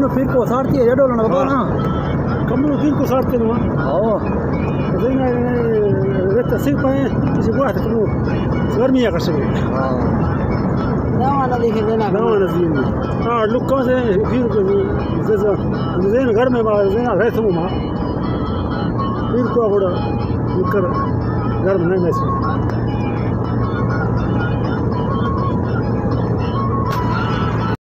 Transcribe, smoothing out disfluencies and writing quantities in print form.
كمنو فيكو صارتي يا دول انا بقولها كمنو فيكو صارتي نو زين ريت سيبا يجي واحد كمنو صار مية قشبي لا انا دي كده لا انا زين لوك كان زين घर में زين रहते हूं मां फिर को बड़ा निकर घर में नहीं